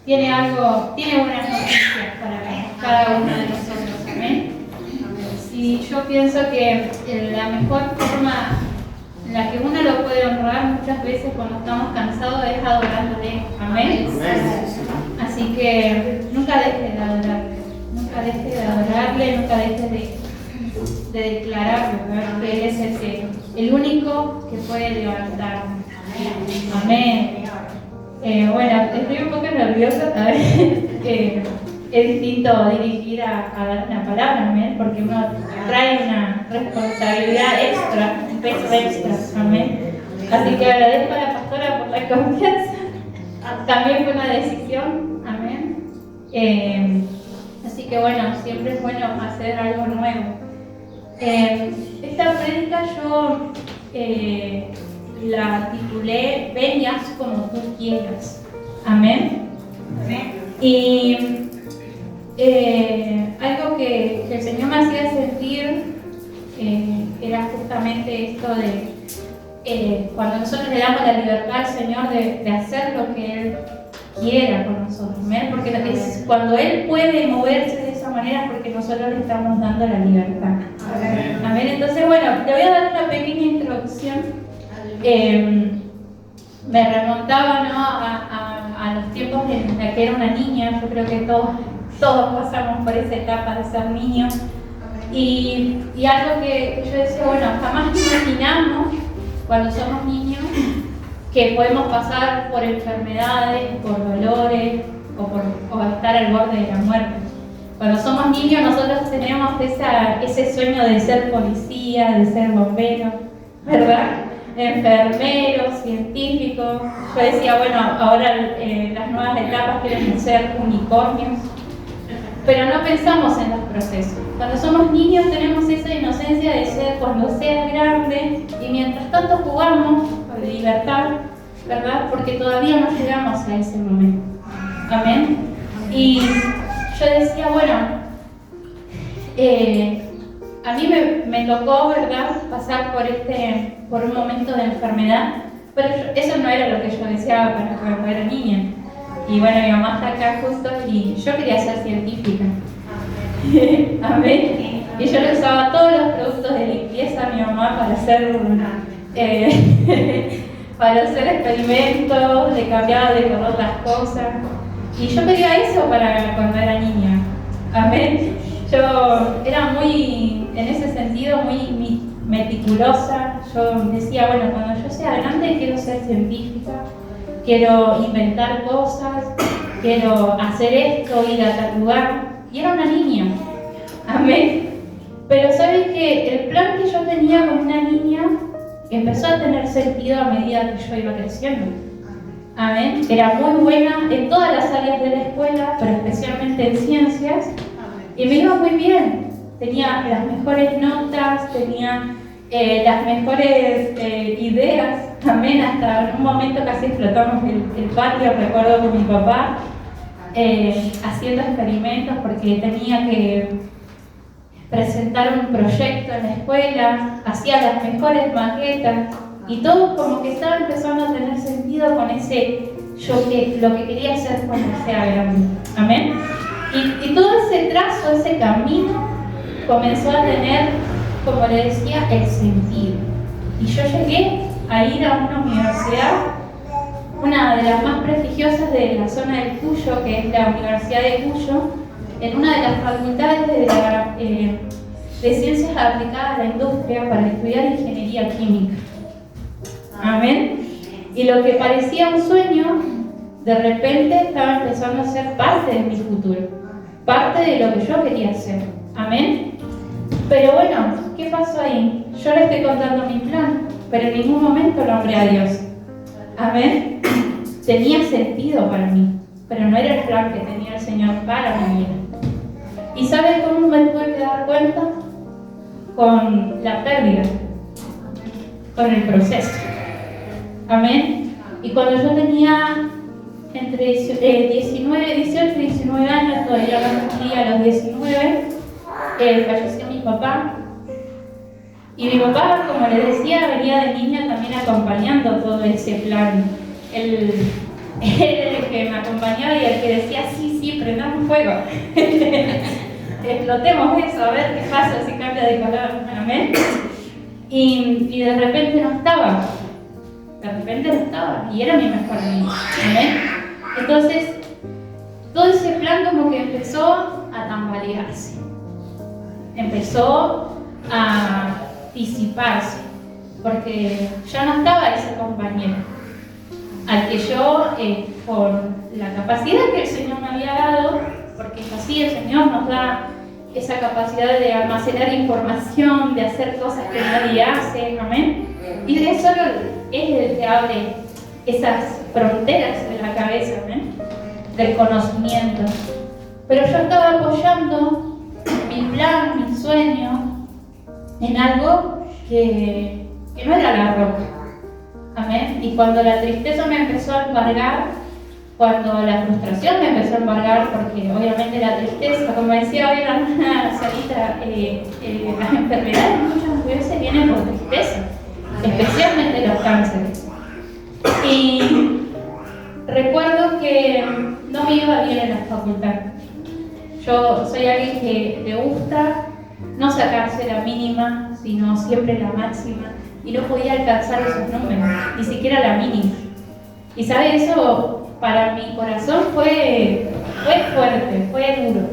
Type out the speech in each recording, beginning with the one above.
tiene buenas noticias para cada uno de nosotros. Amén. Y yo pienso que la mejor forma en la que uno lo puede honrar muchas veces cuando estamos cansados es adorándole. Amén. Así que nunca dejes de adorarle, nunca dejes de adorarle, nunca dejes de declararlo, ¿verdad? Que Él es el único que puede levantarnos. Amén. Bueno, estoy un poco nerviosa, ¿sabes? Es distinto dirigir a dar una palabra, amén, porque uno trae una responsabilidad extra, un peso extra, amén. Así que agradezco a la pastora por la confianza. También fue una decisión, amén. Así que bueno, siempre es bueno hacer algo nuevo. Esta prédica yo la titulé Ven y haz como tú quieras, amén. Y algo que el Señor me hacía sentir era justamente esto de cuando nosotros le damos la libertad al Señor de hacer lo que Él quiera con nosotros, ¿amén? Porque es cuando Él puede moverse de esa manera porque nosotros le estamos dando la libertad. Amén. Entonces, bueno, le voy a dar una pequeña introducción. Me remontaba, ¿no?, a los tiempos en los que era una niña. Yo creo que todos pasamos por esa etapa de ser niños. Y algo que yo decía, bueno, jamás imaginamos cuando somos niños que podemos pasar por enfermedades, por dolores o estar al borde de la muerte. Cuando somos niños nosotros tenemos ese sueño de ser policía, de ser bombero, ¿verdad? Enfermeros, científicos. Yo decía, bueno, ahora las nuevas etapas quieren ser unicornios. Pero no pensamos en los procesos. Cuando somos niños tenemos esa inocencia de ser cuando seas grande y mientras tanto jugamos con libertad, ¿verdad? Porque todavía no llegamos a ese momento. Amén. Y yo decía, bueno, a mí me tocó, ¿verdad?, pasar por un momento de enfermedad, pero eso no era lo que yo deseaba para cuando era niña. Y bueno, mi mamá está acá justo y yo quería ser científica. Amén. Y yo le usaba todos los productos de limpieza a mi mamá para hacer experimentos, de cambiar de color las cosas. Y yo quería eso para cuando era niña. Amén. Yo era muy, en ese sentido, muy meticulosa. Yo decía, bueno, cuando yo sea grande quiero ser científica. Quiero inventar cosas, quiero hacer esto, ir a tal lugar. Y era una niña. Amén. Pero ¿saben qué? El plan que yo tenía como una niña empezó a tener sentido a medida que yo iba creciendo. Amén. Era muy buena en todas las áreas de la escuela, pero especialmente en ciencias. Y me iba muy bien. Tenía las mejores notas, tenía las mejores ideas. Amén, hasta en un momento casi explotamos el patio, recuerdo con mi papá, haciendo experimentos porque tenía que presentar un proyecto en la escuela, hacía las mejores maquetas y todo como que estaba empezando a tener sentido con ese lo que quería hacer cuando sea grande. Amén. Y todo ese trazo, ese camino comenzó a tener, como le decía, el sentido. Y yo llegué a ir a una universidad, una de las más prestigiosas de la zona del Cuyo, que es la Universidad de Cuyo, en una de las facultades de Ciencias Aplicadas a la Industria para estudiar Ingeniería Química. Amén. Y lo que parecía un sueño, de repente estaba empezando a ser parte de mi futuro, parte de lo que yo quería hacer. Amén. Pero bueno, ¿qué pasó ahí? Yo le estoy contando mi plan, pero en ningún momento nombré a Dios. Amén. Tenía sentido para mí, pero no era el plan que tenía el Señor para mi vida. ¿Y saben cómo me tuve que dar cuenta? Con la pérdida, con el proceso. Amén. Y cuando yo tenía entre 18 y 19 años, todavía no cumplía a los 19, falleció mi papá. Y mi papá, como les decía, venía de niña también acompañando todo ese plan. Él Él era el que me acompañaba y el que decía, sí, sí, prendamos fuego. Explotemos eso, a ver qué pasa si cambia de color. Amén. Y de repente no estaba. De repente no estaba. Y era mi mejor amigo. Amén. Entonces, todo ese plan como que empezó a tambalearse. Empezó a disiparse. Porque ya no estaba ese compañero. Al que yo, por la capacidad que el Señor me había dado, porque así el Señor nos da esa capacidad de almacenar información, de hacer cosas que nadie hace, amén. Y de eso es el que abre esas fronteras de la cabeza, amén, del conocimiento. Pero yo estaba apoyando mi plan, mi sueño, en algo que no era la roca, amén. Y cuando la tristeza me empezó a embargar, cuando la frustración me empezó a embargar, porque obviamente la tristeza, como decía hoy la hermana Sarita, las enfermedades muchas veces vienen por tristeza, especialmente los cánceres. Y recuerdo que no me iba bien en la facultad. Yo soy alguien que le gusta no sacarse la mínima, sino siempre la máxima, y no podía alcanzar esos números, ni siquiera la mínima. Y ¿sabe? Eso para mi corazón fue fuerte, fue duro.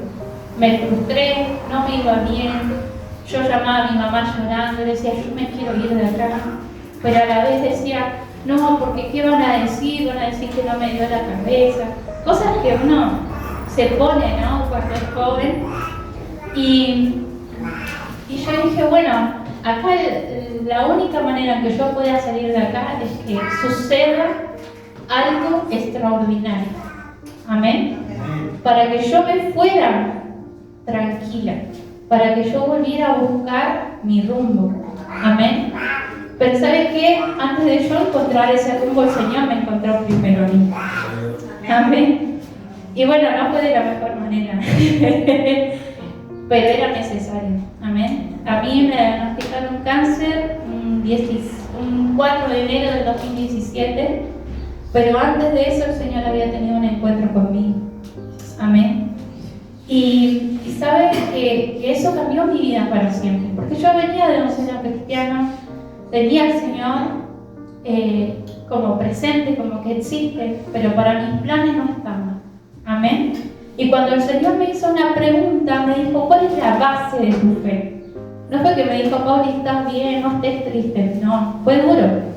Me frustré, no me iba bien. Yo llamaba a mi mamá llorando, le decía, yo me quiero ir de acá. Pero a la vez decía, no, porque ¿qué van a decir? Van a decir que no me dio la cabeza. Cosas que uno se pone, ¿no?, cuando es joven. Y yo dije, bueno, acá la única manera en que yo pueda salir de acá es que suceda algo extraordinario. Amén. Para que yo me fuera tranquila, para que yo volviera a buscar mi rumbo. Amén. Pero ¿sabe qué? Antes de yo encontrar ese rumbo, el Señor me encontró primero a mí. Amén. Y bueno, no fue de la mejor manera, pero era necesario. Amén. A mí me diagnosticaron cáncer un 4 de enero del 2017. Pero antes de eso el Señor había tenido un encuentro conmigo. Amén. Y sabe que eso cambió mi vida para siempre. Porque yo venía de un seno cristiano, tenía al Señor como presente, como que existe, pero para mis planes no estaba. Amén. Y cuando el Señor me hizo una pregunta, me dijo, ¿cuál es la base de tu fe? No fue que me dijo, Pauli, estás bien, no estés triste. No, fue duro.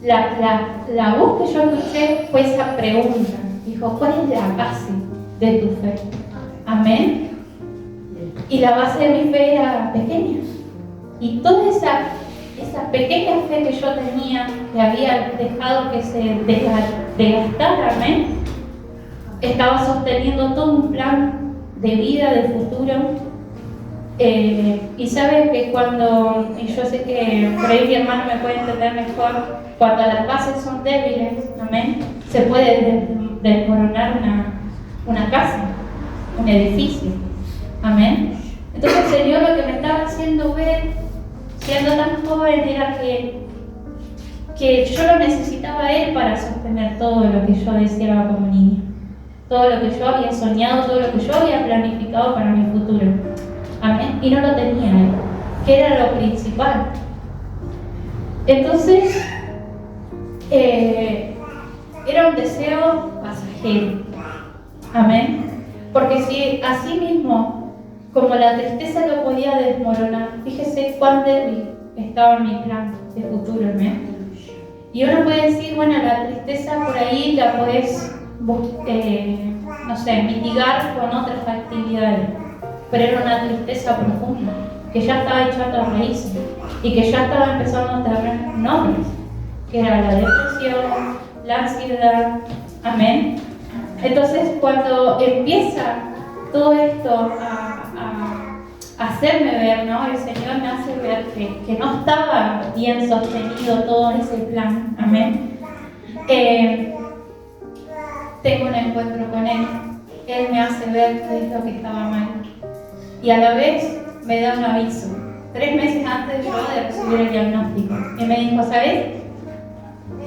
La voz que yo escuché fue esa pregunta. Dijo, ¿cuál es la base de tu fe? Amén. Y la base de mi fe era pequeña. Y toda esa pequeña fe que yo tenía, que había dejado que se desgastara, amén, estaba sosteniendo todo un plan de vida, de futuro. Y sabes que y yo sé que por ahí mi hermano me puede entender mejor, cuando las bases son débiles, amén, se puede desmoronar una casa, un edificio, amén. Entonces el Señor lo que me estaba haciendo ver, siendo tan joven, era que yo lo necesitaba a Él para sostener todo lo que yo deseaba como niña, todo lo que yo había soñado, todo lo que yo había planificado para mi futuro. Amén. Y no lo tenía Él, que era lo principal. Entonces, era un deseo pasajero. Amén. Porque si así mismo, como la tristeza lo podía desmoronar, fíjese cuán débil estaba mi plan de futuro. Amén. Y uno puede decir, bueno, la tristeza por ahí la puedes, no sé, mitigar con otras actividades. Pero era una tristeza profunda, que ya estaba echando raíces y que ya estaba empezando a tener nombres, que era la depresión, la ansiedad, amén. Entonces cuando empieza todo esto a hacerme ver, ¿no?, el Señor me hace ver que no estaba bien sostenido todo ese plan, amén. Tengo un encuentro con Él me hace ver qué es lo que estaba mal. Y a la vez me da un aviso, 3 meses antes yo de recibir el diagnóstico. Y me dijo, ¿sabes?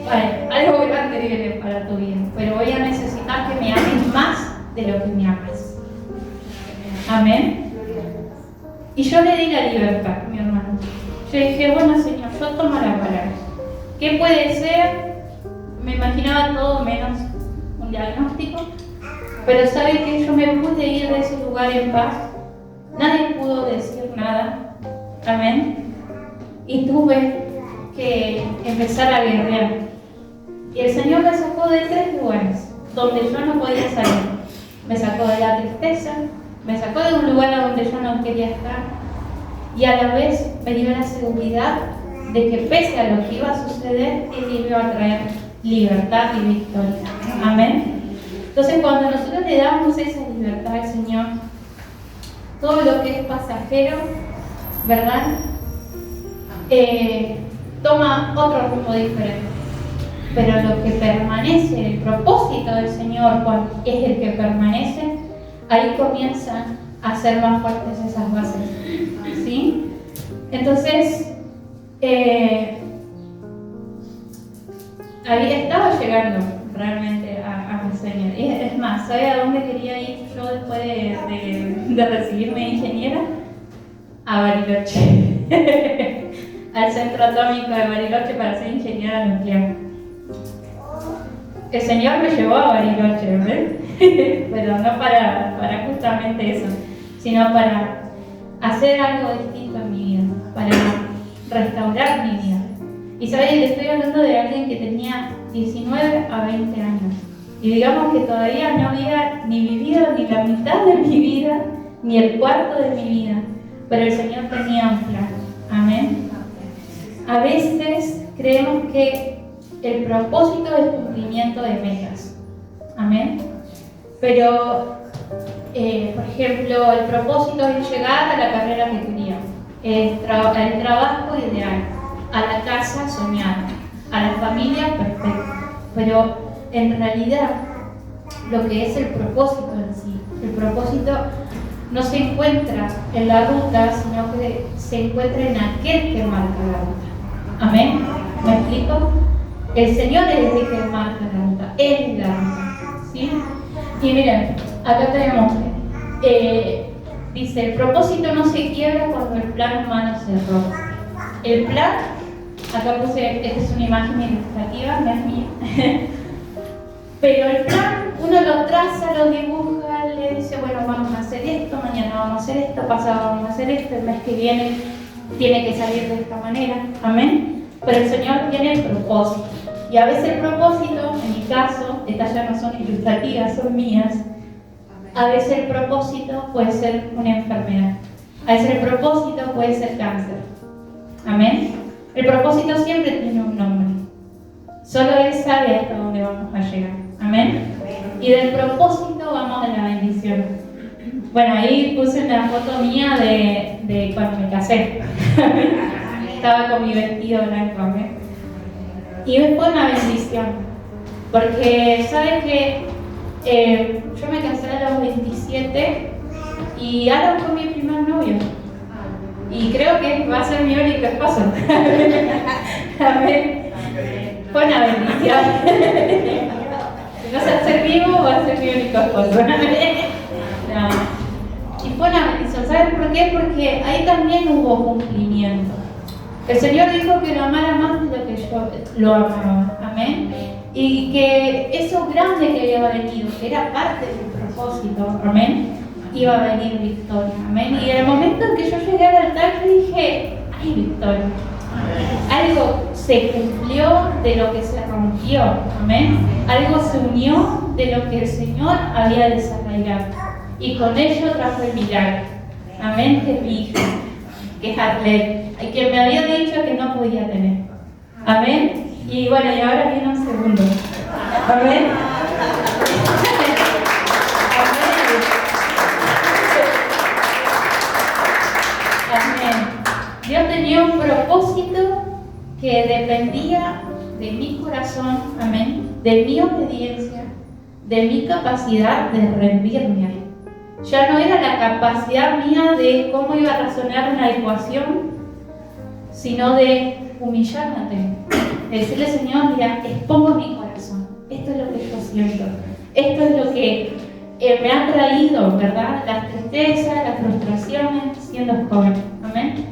vale, algo grande viene para tu vida, pero voy a necesitar que me ames más de lo que me amas. Amén. Y yo le di la libertad, mi hermano. Yo dije, bueno, Señor, yo tomo la palabra. ¿Qué puede ser? Me imaginaba todo menos un diagnóstico, pero sabe que yo me pude ir de ese lugar en paz. Nadie pudo decir nada. Amén. Y tuve que empezar a guerrear. Y el Señor me sacó de 3 lugares donde yo no podía salir. Me sacó de la tristeza, me sacó de un lugar a donde yo no quería estar, y a la vez me dio la seguridad de que pese a lo que iba a suceder, Él iba a traer libertad y victoria. Amén. Entonces, cuando nosotros le damos esa libertad al Señor, todo lo que es pasajero, ¿verdad? Toma otro rumbo diferente. Pero lo que permanece, el propósito del Señor, cuando es el que permanece, ahí comienzan a ser más fuertes esas bases. ¿Sí? Entonces, ahí estaba llegando realmente a mi Señor. Y es más, ¿sabe a dónde quería ir yo después de recibirme de ingeniera? A Bariloche. Al centro atómico de Bariloche para ser ingeniera nuclear. El Señor me llevó a Bariloche, ¿ves? Pero no para justamente eso, sino para hacer algo distinto en mi vida, para restaurar mi vida. Y sabes, le estoy hablando de alguien que tenía 19 a 20 años. Y digamos que todavía no había ni vivido ni la mitad de mi vida, ni el cuarto de mi vida. Pero el Señor tenía un plan. Amén. A veces creemos que el propósito es el cumplimiento de metas. Amén. Pero, por ejemplo, el propósito es llegar a la carrera que quería, el trabajo ideal, a la casa soñada, a la familia perfecta. Pero en realidad, lo que es el propósito en sí, el propósito no se encuentra en la ruta, sino que se encuentra en aquel que marca la ruta. Amén. ¿Me explico? El Señor es el que marca la ruta, Él es la ruta, ¿sí? Y miren, acá tenemos, dice, el propósito no se quiebra cuando el plan humano se rompe. El plan, acá puse, esta es una imagen ilustrativa, no es mía, pero el plan, uno lo traza, lo dibuja, le dice, bueno, vamos a hacer esto, mañana vamos a hacer esto, pasado vamos a hacer esto, el mes que viene tiene que salir de esta manera, amén. Pero el Señor tiene el propósito. Y a veces el propósito, en mi caso, estas ya no son ilustrativas, son mías. A veces el propósito puede ser una enfermedad. A veces el propósito puede ser cáncer. Amén. El propósito siempre tiene un nombre. Solo Él sabe hasta dónde vamos a llegar. Amén. Y del propósito vamos a la bendición. Bueno, ahí puse una foto mía de cuando me casé. Estaba con mi vestido blanco, ¿eh? Y fue una bendición, porque sabes que yo me casé a los 27 y Aaron fue mi primer novio. Y creo que va a ser mi único esposo. Amén. Fue una bendición. Si no se hace vivo, va a ser mi único esposo. No. Y fue una bendición. ¿Sabes por qué? Porque ahí también hubo cumplimiento. El Señor dijo que lo amara más de lo que yo lo amaba. Amén. Y que eso grande que había venido, que era parte del propósito, amén, iba a venir victoria. Amén. Y en el momento en que yo llegué al altar, yo dije, hay victoria. Algo se cumplió de lo que se rompió. Amén. Algo se unió de lo que el Señor había desarrollado. Y con ello trajo el milagro. Amén. Que es mi hija, que es Arlet, que me había dicho que no podía tener. Amén. Y bueno, y ahora viene un segundo. Amén. Amén. Dios tenía un propósito que dependía de mi corazón, amén, de mi obediencia, de mi capacidad de rendirme a Él. Ya no era la capacidad mía de cómo iba a razonar una ecuación, sino de humillarme ante Él. decirle, Señor, mira, expongo mi corazón. Esto es lo que yo siento. Esto es lo que me ha traído, ¿verdad? Las tristezas, las frustraciones, siendo joven. Amén.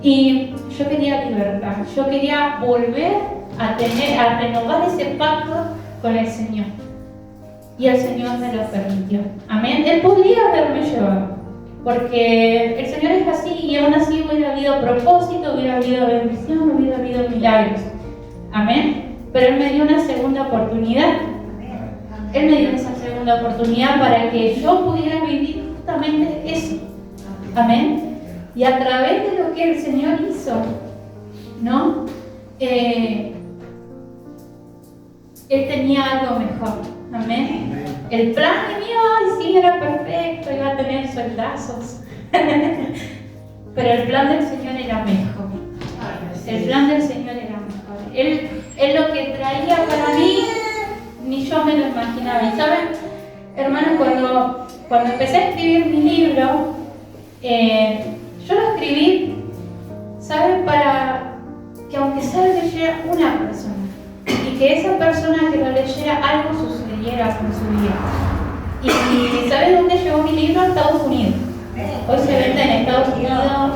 Y yo quería libertad. Yo quería volver a renovar ese pacto con el Señor. Y el Señor me lo permitió. Amén. Él podría haberme llevado, porque el Señor es así, y aún así hubiera habido propósito, hubiera habido bendición, hubiera habido milagros. Amén. Pero Él me dio una segunda oportunidad. Él me dio esa segunda oportunidad para que yo pudiera vivir justamente eso. Amén. Y a través de lo que el Señor hizo, ¿no? Él tenía algo mejor. Amén. El plan de mí, ay, sí, era perfecto, iba a tener sueldazos. Pero el plan del Señor era mejor. El plan del Señor era mejor. Él lo que traía para mí, ni yo me lo imaginaba. Y saben, hermanos, cuando empecé a escribir mi libro, yo lo escribí, ¿saben? Para que aunque sea lo leyera una persona, y que esa persona que lo leyera, algo sucediera con su vida. Y ¿saben dónde llegó mi libro? A Estados Unidos. Hoy se vende en Estados Unidos,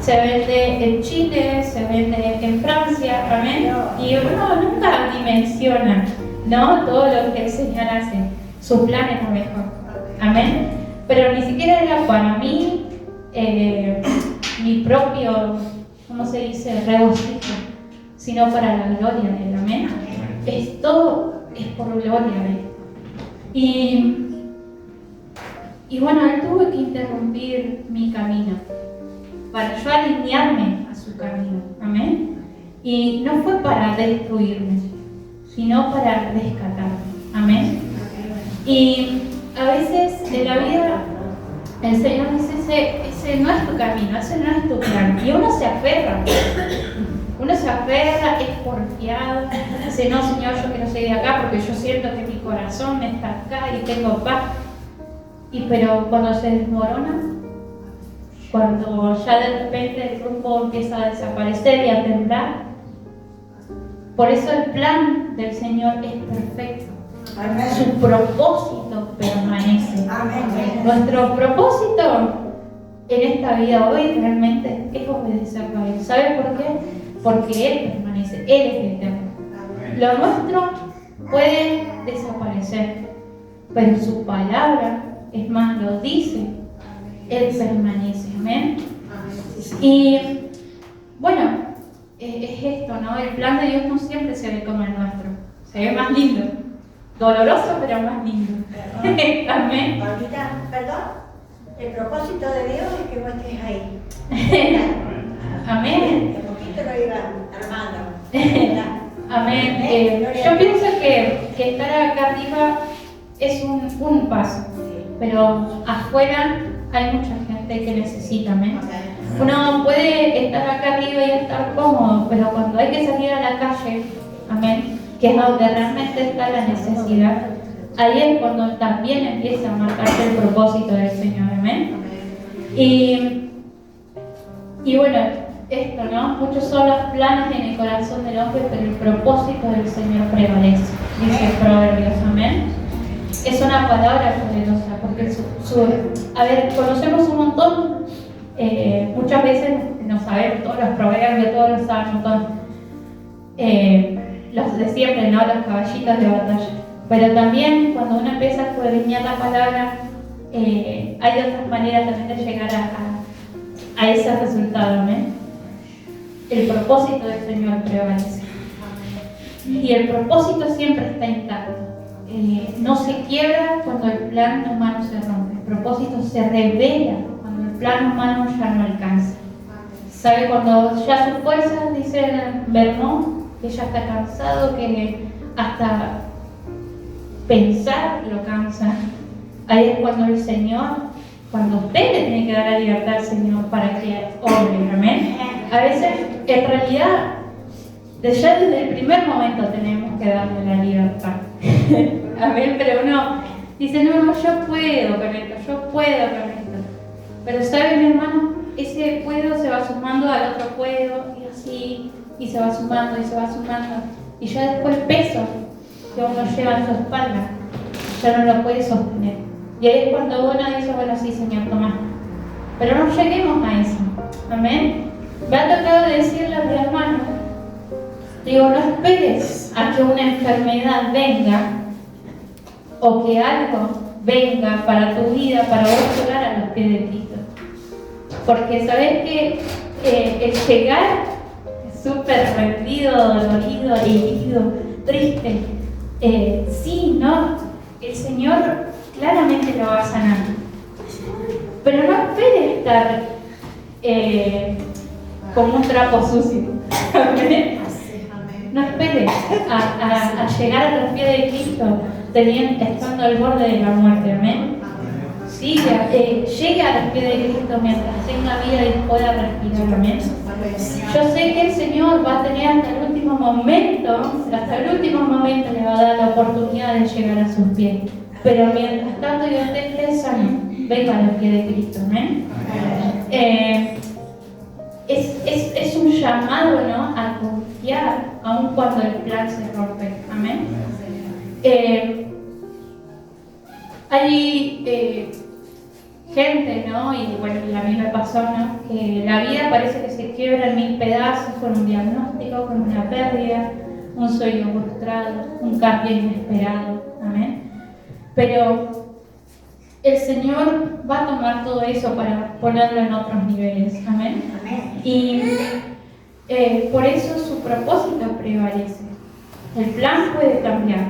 se vende en Chile, se vende en Francia, amén. Y uno nunca dimensiona, ¿no?, todo lo que el Señor hace. Su plan es lo mejor, amén. Pero ni siquiera era para mí mi propio, ¿cómo se dice?, regocijo, sino para la gloria de Él, amén. Todo es por gloria de Él. Y bueno, Él tuvo que interrumpir mi camino para yo alinearme a su camino, amén. Y no fue para destruirme, sino para rescatarme, amén. Y a veces en la vida el Señor dice, ese no es tu camino, ese no es tu plan. Y uno se aferra, es porfiado, dice, no, Señor, yo quiero seguir acá porque yo siento que mi corazón está acá y tengo paz. Pero cuando se desmorona, cuando ya de repente el rumbo empieza a desaparecer y a temblar, por eso el plan del Señor es perfecto. Amén. Su propósito permanece. Amén. Nuestro propósito en esta vida hoy realmente es obedecerlo a Él. ¿Sabe por qué? Porque Él permanece, Él es eterno. Lo nuestro puede desaparecer, pero su palabra, es más, lo dice, Él permanece. Amén. Y bueno, es esto, ¿no? El plan de Dios no siempre se ve como el nuestro. Se ve más lindo. Doloroso, pero más lindo. Amén. Paulita, perdón. El propósito de Dios es que vos estés ahí. Amén. De poquito lo iba armando. Amén. Yo pienso que estar acá arriba es un paso, pero afuera hay mucha gente que necesita, amén. Uno puede estar acá arriba y estar cómodo, pero cuando hay que salir a la calle, amén, que es donde realmente está la necesidad, ahí es cuando también empieza a marcarse el propósito del Señor, amén. Y bueno, esto, ¿no? Muchos son los planes en el corazón del hombre, pero el propósito del Señor prevalece, dice el Proverbios, amén. Es una palabra poderosa, porque a ver, conocemos un montón, muchas veces no sabemos todos los proverbios, todos los salmos, los de siempre, ¿no? Los caballitos de batalla. Pero también cuando uno empieza a escudriñar la palabra, hay otras maneras también de llegar a ese resultado, ¿no? El propósito del Señor prevalece. Y el propósito siempre está intacto. No se quiebra cuando el plan humano se rompe. El propósito se revela cuando el plan humano ya no alcanza. ¿Sabe? Cuando ya sus fuerzas, dice Vermont, que ya está cansado, que hasta pensar lo cansa. Ahí es cuando el Señor, cuando usted le tiene que dar la libertad al Señor para que obre, amén. A veces, en realidad, ya desde el primer momento tenemos que darle la libertad. Amén, pero uno dice, no, yo puedo con esto, Pero ¿sabe, mi hermano? Ese puedo se va sumando al otro puedo, y así y se va sumando y se va sumando. Y ya después el peso que uno lleva en su espalda ya no lo puede sostener. Y ahí es cuando uno dice, bueno, sí, Señor, toma. Pero no lleguemos a eso. Amén. Me ha tocado decirle a mi hermano, digo, no esperes a que una enfermedad venga o que algo venga para tu vida, para vos llegar a los pies de Cristo. Porque sabés que el llegar súper rendido, dolorido, herido, triste, sí, ¿no? El Señor claramente lo va a sanar. Pero no esperes estar como un trapo sucio. No esperes a llegar a los pies de Cristo estando al borde de la muerte. Amén. Siga, llegue a los pies de Cristo mientras tenga vida y pueda respirar. Amén. Yo sé que el Señor va a tener hasta el último momento le va a dar la oportunidad de llegar a sus pies. Pero mientras tanto yo esté sano, venga a los pies de Cristo. Amén. Es un llamado, ¿no?, a confiar aun cuando el plan se rompe. Amén. Hay gente, ¿no? Y bueno, a mí me pasó, ¿no?, que la vida parece que se quiebra en 1000 pedazos con un diagnóstico, con una pérdida, un sueño frustrado, un cambio inesperado. Amén. Pero el Señor va a tomar todo eso para ponerlo en otros niveles. Amén. Y por eso su propósito prevalece. El plan puede cambiar,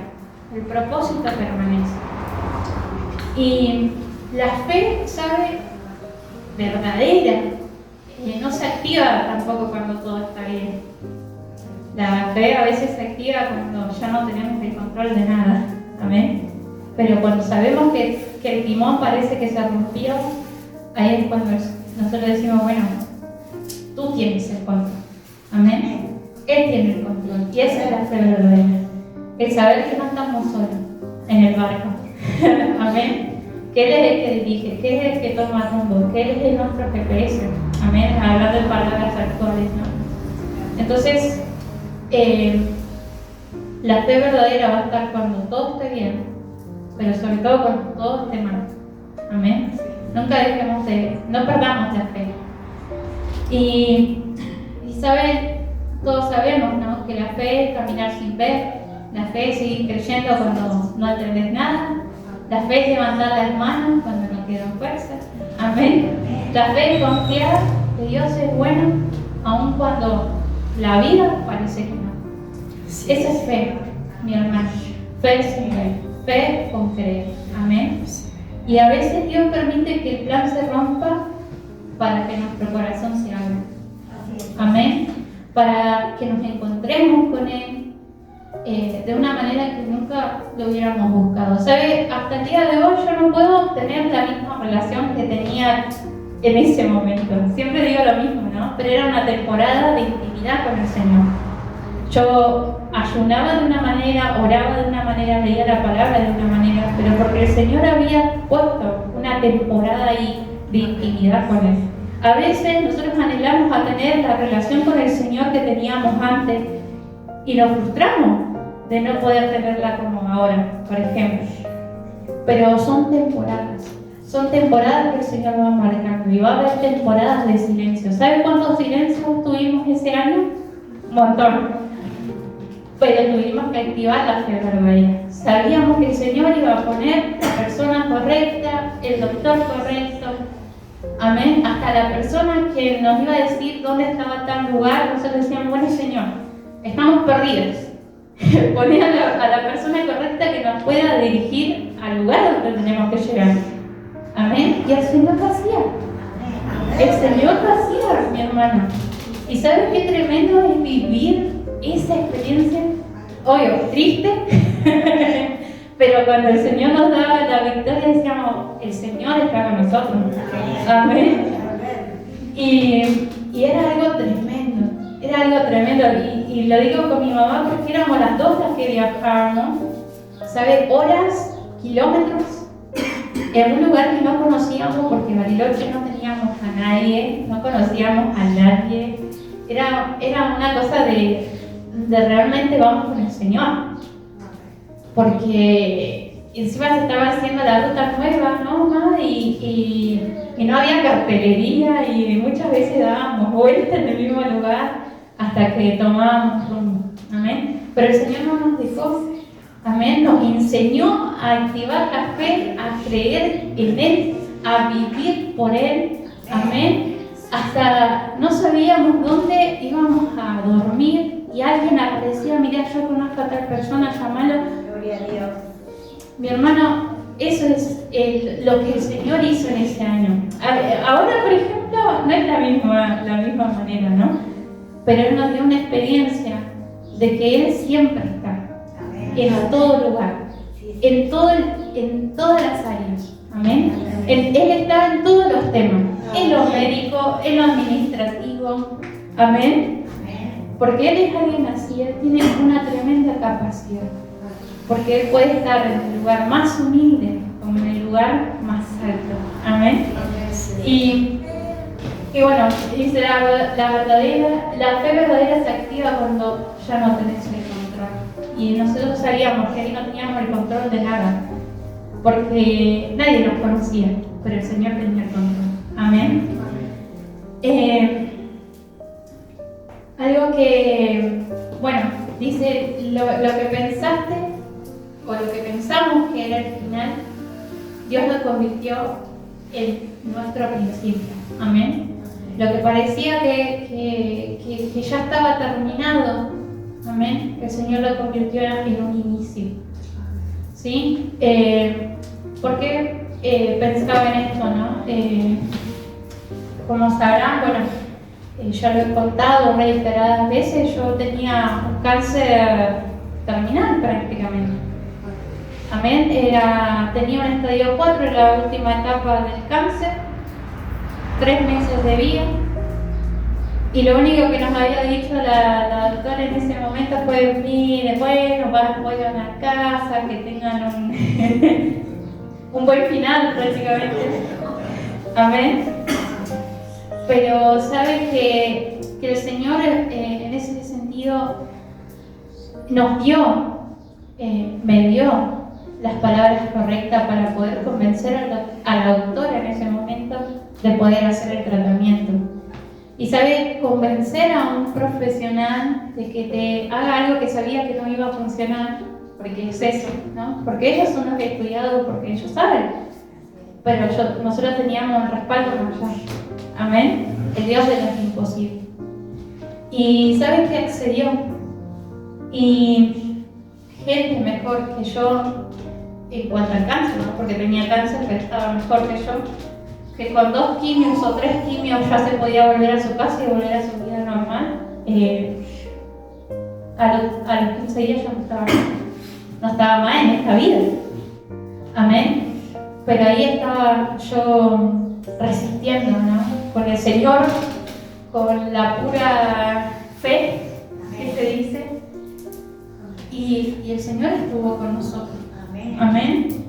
el propósito permanece. Y la fe, ¿sabe?, verdadera, no se activa tampoco cuando todo está bien. La fe a veces se activa cuando ya no tenemos el control de nada. Amén. Pero cuando sabemos que el timón parece que se rompió, ahí es cuando nosotros decimos, bueno, tú tienes el control. Amén. Él tiene el control. Y esa es la fe verdadera. El saber que no estamos solos en el barco. Amén. Que Él es el que dirige, que Él es el que toma rumbo, que Él es nuestro GPS. Amén. Hablando de palabras actuales, ¿no? Entonces, la fe verdadera va a estar cuando todo esté bien, pero sobre todo cuando todo esté mal. Amén. Nunca no perdamos la fe. Y saben, todos sabemos, ¿no?, que la fe es caminar sin ver, la fe es seguir creyendo cuando no entendés nada, la fe es levantar las manos cuando no quedan fuerzas. Amén. La fe es confiar que Dios es bueno, aun cuando la vida parece que no. Esa es fe, mi hermano. Fe sin ver, fe con creer. Amén. Y a veces Dios permite que el plan se rompa para que nuestro corazón se abra. Amén. Para que nos encontremos con Él de una manera que nunca lo hubiéramos buscado. ¿Sabe? Hasta el día de hoy yo no puedo tener la misma relación que tenía en ese momento. Siempre digo lo mismo, ¿no? Pero era una temporada de intimidad con el Señor. Yo ayunaba de una manera, oraba de una manera, leía la palabra de una manera, pero porque el Señor había puesto una temporada ahí de intimidad con Él. A veces nosotros anhelamos a tener la relación con el Señor que teníamos antes y nos frustramos de no poder tenerla como ahora, por ejemplo. Pero son temporadas que el Señor va marcando y va a haber temporadas de silencio. ¿Sabe cuántos silencios tuvimos ese año? Un montón. Pero tuvimos que activar la fe verdadera. Sabíamos que el Señor iba a poner la persona correcta, el doctor correcto. Amén. Hasta la persona que nos iba a decir dónde estaba tal lugar, nosotros decíamos, bueno, Señor, estamos perdidos. Poner a la persona correcta que nos pueda dirigir al lugar donde tenemos que llegar. Amén. Y el Señor lo hacía. El Señor lo hacía, mi hermano. ¿Y sabes qué tremendo es vivir esa experiencia? Obvio, triste. Pero cuando el Señor nos daba la victoria, decíamos, el Señor está con nosotros. Amén. Y era algo tremendo. Y lo digo con mi mamá porque éramos las dos las que viajábamos. ¿Sabe? Horas, kilómetros, en un lugar que no conocíamos porque en Bariloche no teníamos a nadie, no conocíamos a nadie. era una cosa de realmente vamos con el Señor. Porque encima se estaba haciendo la ruta nueva, ¿no, mamá? Y no había cartelería y muchas veces dábamos vueltas en el mismo lugar hasta que tomábamos rumbo. Amén. Pero el Señor no nos dejó. Amén. Nos enseñó a activar la fe, a creer en Él, a vivir por Él. Amén. Hasta no sabíamos dónde íbamos a dormir y alguien aparecía, mira, yo conozco a tal persona, llámalo. Gloria a Dios. Mi hermano, eso es lo que el Señor hizo en ese año. Ahora, por ejemplo, no es la misma manera, ¿no? Pero Él nos dio una experiencia de que Él siempre está, en todo lugar, en todas las áreas. Amén. Él está en todos los temas, en lo médico, en lo administrativo. Amén. Porque Él es alguien así, Él tiene una tremenda capacidad. Porque Él puede estar en el lugar más humilde como en el lugar más alto. Amén. Y bueno, dice la fe verdadera se activa cuando ya no tenés el control. Y nosotros sabíamos que ahí no teníamos el control de nada, porque nadie nos conocía, pero el Señor tenía el control. Amén. Algo que, bueno, dice lo que pensaste o lo que pensamos que era el final, Dios lo convirtió en nuestro principio. Amén. Lo que parecía que ya estaba terminado, amén, el Señor lo convirtió en un inicio. ¿Sí? Porque pensaba en esto, ¿no? Como sabrán, bueno, ya lo he contado reiteradas veces, yo tenía un cáncer terminal prácticamente. Amén. Tenía un estadio 4 en la última etapa del cáncer, 3 meses de vida. Y lo único que nos había dicho la doctora en ese momento fue: mire, bueno, voy a una casa, que tengan un buen final prácticamente. Amén. Pero saben que el Señor en ese sentido nos dio, me dio las palabras correctas para poder convencer a la doctora en ese momento de poder hacer el tratamiento. Y sabe, convencer a un profesional de que te haga algo que sabía que no iba a funcionar, porque es eso, ¿no? Porque ellos son los que han estudiado, porque ellos saben. Pero nosotros teníamos el respaldo mayor. Amén. El Dios de lo imposible. Y sabe que accedió. Y gente mejor que yo en cuanto al cáncer, ¿no? Porque tenía cáncer, pero estaba mejor que yo, que con 2 quimios o 3 quimios ya se podía volver a su casa y volver a su vida normal. A los 15 días ya no estaba más en esta vida. Amén. Pero ahí estaba yo resistiendo, ¿no? Con el Señor, con la pura fe que se dice. Y el Señor estuvo con nosotros. Amén.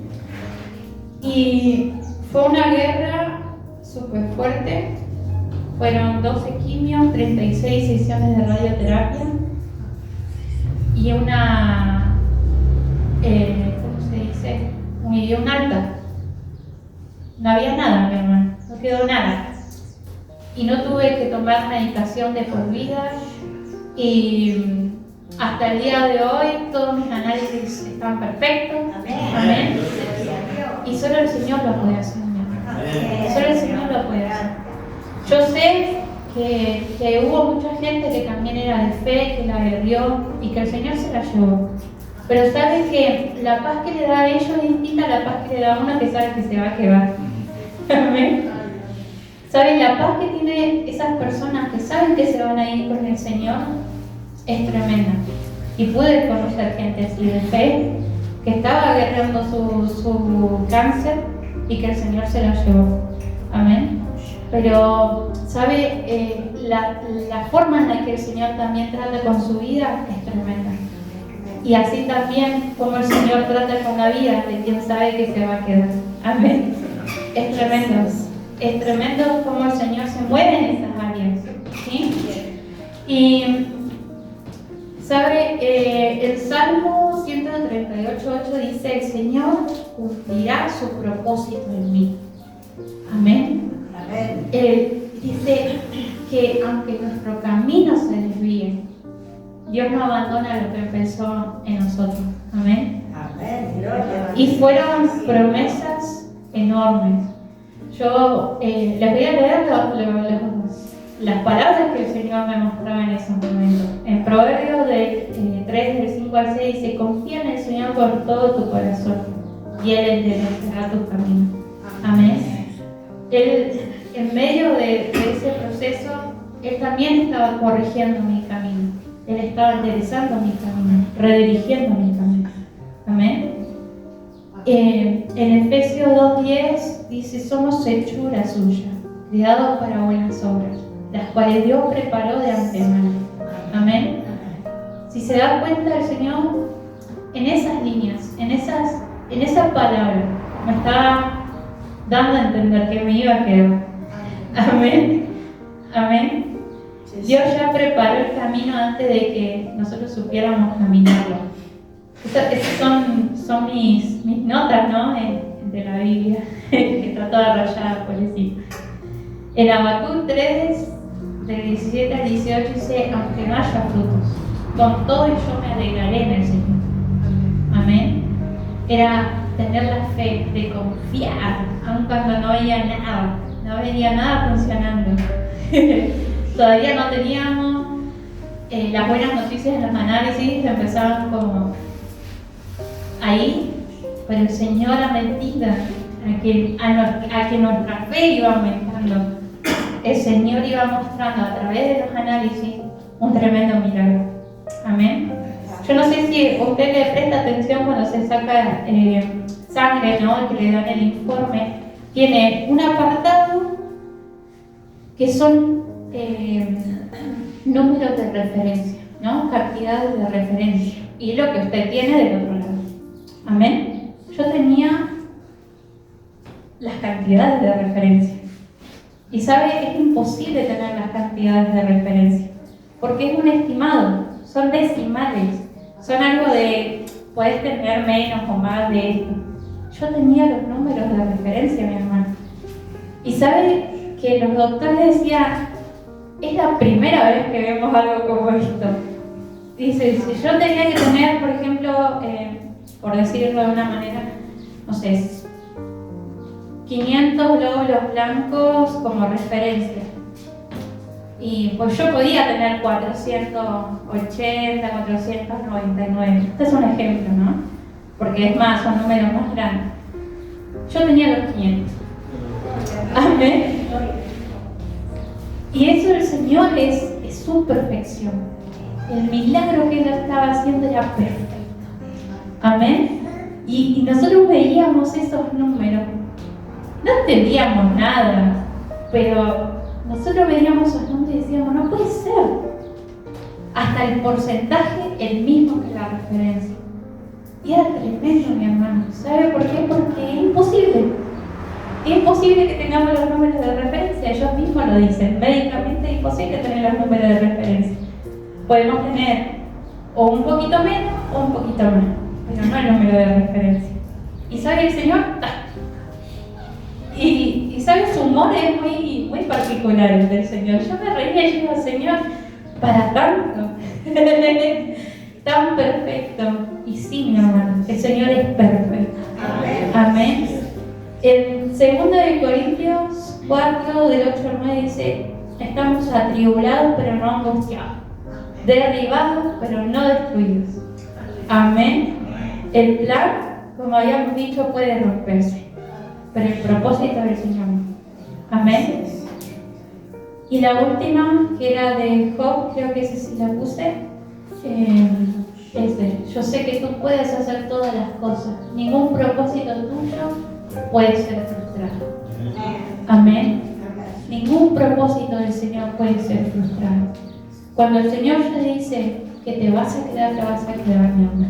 Y fue una guerra súper fuerte. Fueron 12 quimios, 36 sesiones de radioterapia y una, ¿cómo se dice? Y un alta. No había nada, mi hermano, no quedó nada. Y no tuve que tomar medicación de por vida. Y hasta el día de hoy todos mis análisis están perfectos. Amén. Y solo el Señor lo puede hacer, mi hermano. Solo el Señor lo puede hacer. Yo sé que hubo mucha gente que también era de fe, que la perdió y que el Señor se la llevó. Pero saben que la paz que le da a ellos es distinta a la paz que le da a uno que sabe que se va a quedar. Amén. ¿Saben? La paz que tienen esas personas que saben que se van a ir con el Señor es tremenda. Y pude conocer gente así de fe, que estaba guerreando su cáncer y que el Señor se la llevó. Amén. Pero, ¿sabe? La forma en la que el Señor también trata con su vida es tremenda. Y así también como el Señor trata con la vida de quien sabe que se va a quedar. Amén. Es tremendo. Es tremendo cómo el Señor se mueve en esas áreas. ¿Sí? Y, ¿sabe? El Salmo 138:8 dice: el Señor cumplirá su propósito en mí. Amén. Amén. Dice que aunque nuestro camino se desvíe, Dios no abandona lo que empezó en nosotros. Amén. Amén. Gloria a Y Dios. fueron promesas enormes. Yo les voy a leer las palabras que el Señor me mostraba en ese momento. En Proverbios 3, del 5 al 6 dice: confía en el Señor con todo tu corazón y Él enderezará tus caminos. Amén. Él, en medio de ese proceso, Él también estaba corrigiendo mi camino. Él estaba enderezando mi camino, redirigiendo mi camino. Amén. En Efesios 2:10 dice: somos hechura suya, creados para buenas obras, las cuales Dios preparó de antemano. Amén. Si se da cuenta, el Señor en esas líneas, en esa palabra, me estaba dando a entender que me iba a quedar. Amén. Amén. Dios ya preparó el camino antes de que nosotros supiéramos caminarlo. Estas son mis notas, ¿no? De la Biblia, que está toda rayada por encima. En Habacuc 3, del 17 al 18 dice: aunque no haya frutos, con todo yo me alegraré en el Señor. Amén. Era tener la fe de confiar, aun cuando no había nada, no venía nada funcionando. Todavía no teníamos las buenas noticias en los análisis, empezaban como ahí, pero el Señor, a medida a que nuestra fe iba aumentando, el Señor iba mostrando a través de los análisis un tremendo milagro. Amén. Yo no sé si usted le presta atención cuando se saca sangre, ¿no? Que le dan el informe. Tiene un apartado que son números de referencia, ¿no? Cantidades de referencia. Y es lo que usted tiene del otro lado. Amén. Yo tenía las cantidades de referencia. Y sabe, es imposible tener las cantidades de referencia, porque es un estimado, son decimales, son algo de, puedes tener menos o más de esto. Yo tenía los números de referencia, mi hermano. Y sabe que los doctores decían: es la primera vez que vemos algo como esto. Dice, si yo tenía que tener, por ejemplo, por decirlo de una manera, no sé, 500 glóbulos blancos como referencia. Y pues yo podía tener 480, 499. Este es un ejemplo, ¿no? Porque es más, son números más grandes. Yo tenía los 500. Amén. Y eso el Señor es su perfección. El milagro que Él estaba haciendo era perfecto. Amén. Y nosotros veíamos esos números. No entendíamos nada, pero nosotros veíamos esos números y decíamos: no puede ser. Hasta el porcentaje el mismo que la referencia. Y era tremendo, mi hermano. ¿Sabe por qué? Porque es imposible. Es imposible que tengamos los números de referencia. Ellos mismos lo dicen. Médicamente es imposible tener los números de referencia. Podemos tener o un poquito menos o un poquito más, pero no el número de referencia. ¿Y sabe el Señor? Y sabe, su humor es muy, muy particular, el del Señor. Yo me reía y digo: Señor, para tanto, tan perfecto. Y sí, mi hermano, el Señor es perfecto. Amén. Amén. En 2 de Corintios 4, del 8 al 9 dice: estamos atribulados pero no angustiados, derribados pero no destruidos. Amén. El plan, como habíamos dicho, puede romperse, pero el propósito del Señor no. Amén. Y la última, que era de Job, creo que esa sí la puse, es de: yo sé que tú puedes hacer todas las cosas, ningún propósito tuyo puede ser frustrado. Amén. Ningún propósito del Señor puede ser frustrado. Cuando el Señor te dice que te vas a quedar, mi hermano.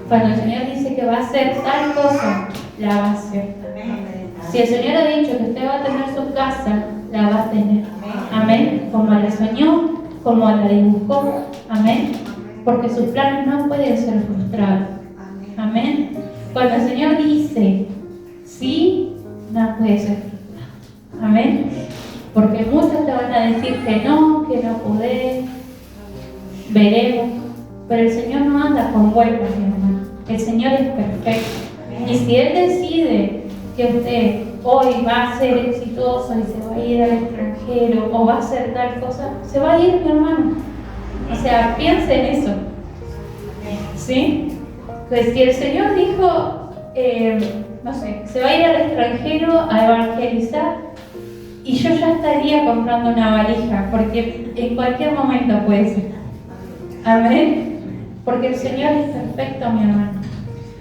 Cuando el Señor dice que va a hacer tal cosa, la va a hacer. Si el Señor ha dicho que usted va a tener su casa, la va a tener. Amén. Como la soñó, como la dibujó. Amén. Porque sus planes no pueden ser frustrados. Amén. Cuando el Señor dice sí, no puede ser frustrado. Amén. Porque muchos te van a decir que no podés, veremos. Pero el Señor no anda con vueltas, mi hermano. El Señor es perfecto. Y si Él decide que usted hoy va a ser exitoso y se va a ir al extranjero o va a hacer tal cosa, se va a ir, mi hermano. O sea, piense en eso. ¿Sí? Pues si el Señor dijo, no sé, se va a ir al extranjero a evangelizar, y yo ya estaría comprando una valija, porque en cualquier momento puede ser. Amén. Porque el Señor es perfecto, mi hermano.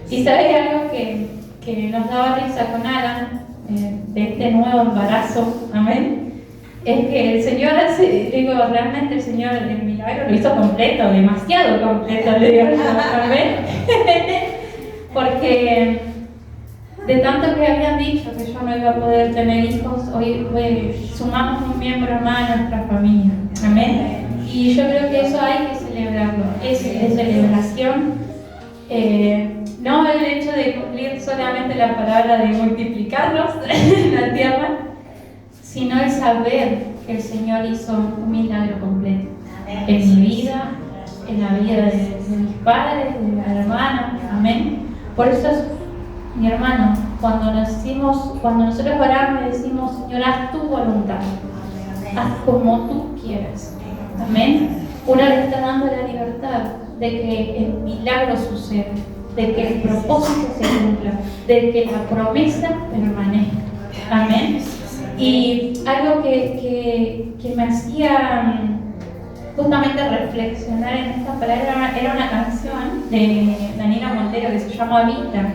Y sabes algo que nos daba risa con Alan, de este nuevo embarazo, amén, es que el Señor realmente el Señor el milagro lo hizo completo, demasiado completo, le digo yo, amén. Porque de tanto que habían dicho que yo no iba a poder tener hijos, hoy sumamos un miembro más a nuestra familia, amén. Y yo creo que eso hay que celebrarlo, es celebración. No el hecho de cumplir solamente la palabra de multiplicarlos en la tierra, sino el saber que el Señor hizo un milagro completo en mi vida, en la vida de mis padres, de mis hermanos, amén. Por eso, mi hermano, cuando nosotros oramos y decimos, Señor, haz tu voluntad, haz como tú quieras, amén. Uno le está dando la libertad de que el milagro suceda, de que el propósito se cumpla, de que la promesa permanezca. Amén. Y algo que me hacía justamente reflexionar en esta palabra era una canción de Daniela Montero que se llama Vita.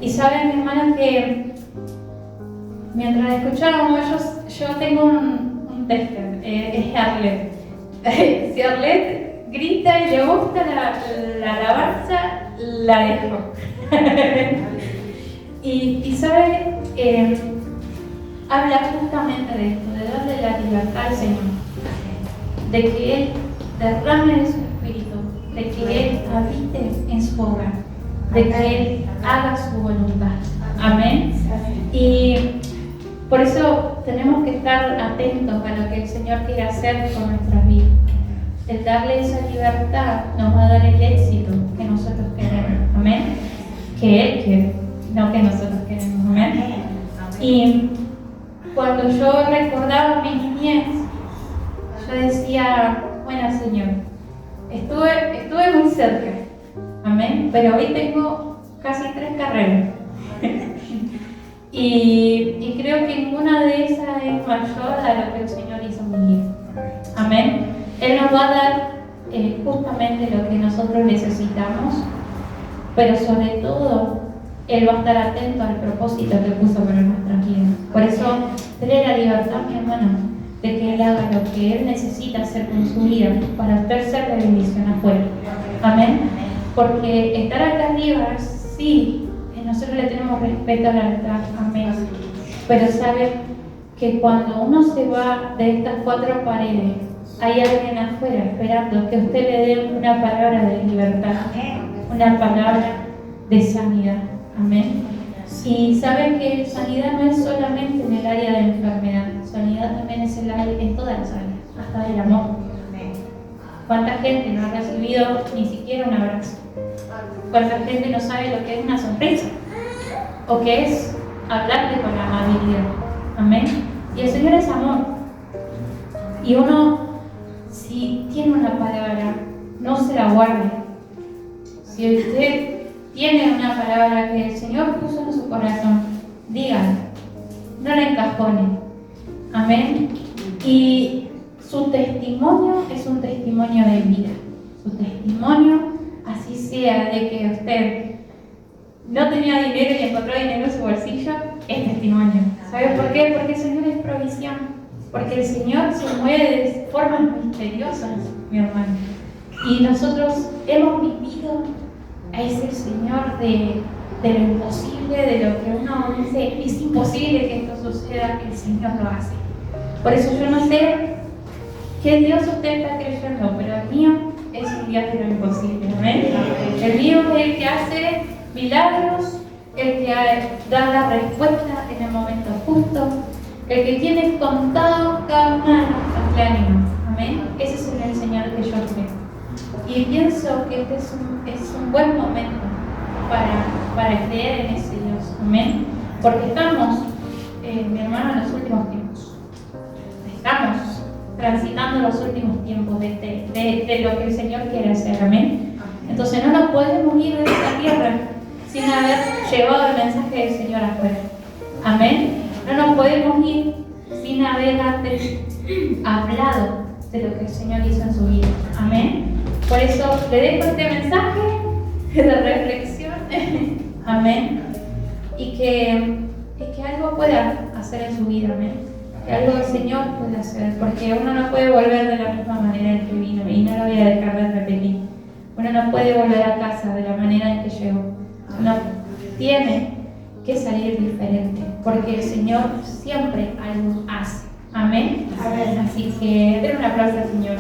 Y saben, mi hermana, que mientras escuchábamos yo tengo un tester, es Arlet. Si Arlet grita y le gusta la alabanza, la dejo. y sabe, habla justamente de esto, de darle la libertad al Señor, de que Él derrame de su espíritu, de que Él habite en su hogar, de que Él haga su voluntad. Amén. Y por eso tenemos que estar atentos a lo que el Señor quiere hacer con nuestras vidas. El darle esa libertad nos va a dar el éxito que nosotros queremos. Amén. Que Él quiere, no que nosotros queremos. Amén. Y cuando yo recordaba mi niñez, yo decía, bueno, Señor, estuve muy cerca. Amén. Pero hoy tengo casi 3 carreras. y creo que ninguna de esas es mayor a lo que el Señor hizo en mi vida. Amén. Él nos va a dar justamente lo que nosotros necesitamos, pero sobre todo, Él va a estar atento al propósito que puso para nuestras vidas. Por eso, tener la libertad, mi hermano, de que Él haga lo que Él necesita hacer con su vida para poder ser de bendición afuera. Amén. Porque estar acá arriba, sí, nosotros le tenemos respeto al altar. Amén. Pero sabe que cuando uno se va de estas 4 paredes, hay alguien afuera esperando que usted le dé una palabra de libertad, una palabra de sanidad. Amén. Y saben que sanidad no es solamente en el área de enfermedad, sanidad también es en todas las áreas, hasta del amor. ¿Cuánta gente no ha recibido ni siquiera un abrazo? ¿Cuánta gente no sabe lo que es una sonrisa? ¿O qué es hablarte con amabilidad? Amén. Y el Señor es amor. Y uno, si tiene una palabra, no se la guarde. Si usted tiene una palabra que el Señor puso en su corazón, dígala, no la encajone. Amén. Y su testimonio es un testimonio de vida. Su testimonio, así sea de que usted no tenía dinero y encontró dinero en su bolsillo, es testimonio. ¿Sabe por qué? Porque el Señor es provisión. Porque el Señor se mueve de formas misteriosas, mi hermano. Y nosotros hemos vivido a ese Señor de lo imposible, de lo que uno dice, es imposible que esto suceda, el Señor lo hace. Por eso yo no sé ¿Qué Dios usted está creyendo? Pero el mío es un Dios de lo imposible. Amén. El mío es el que hace milagros, el que da la respuesta en el momento justo, el que tiene contado cada una de nuestras lágrimas. Amén. Ese es el Señor que yo creo. Y pienso que este es un buen momento para creer en ese Dios. Amén. Porque estamos, mi hermano, en los últimos tiempos. Estamos transitando los últimos tiempos de lo que el Señor quiere hacer. Amén. Entonces no nos podemos ir de esta tierra sin haber llevado el mensaje del Señor afuera. Amén. No nos podemos ir sin haber antes hablado de lo que el Señor hizo en su vida. Amén. Por eso le dejo este mensaje de reflexión. Amén. Y que algo pueda hacer en su vida. Amén. Que algo el Señor puede hacer. Porque uno no puede volver de la misma manera en que vino. Y no lo voy a dejar de repetir. Uno no puede volver a casa de la manera en que llegó. Uno tiene que salir diferente. Porque el Señor siempre algo hace. Amén. Amén. Así que den un aplauso al Señor.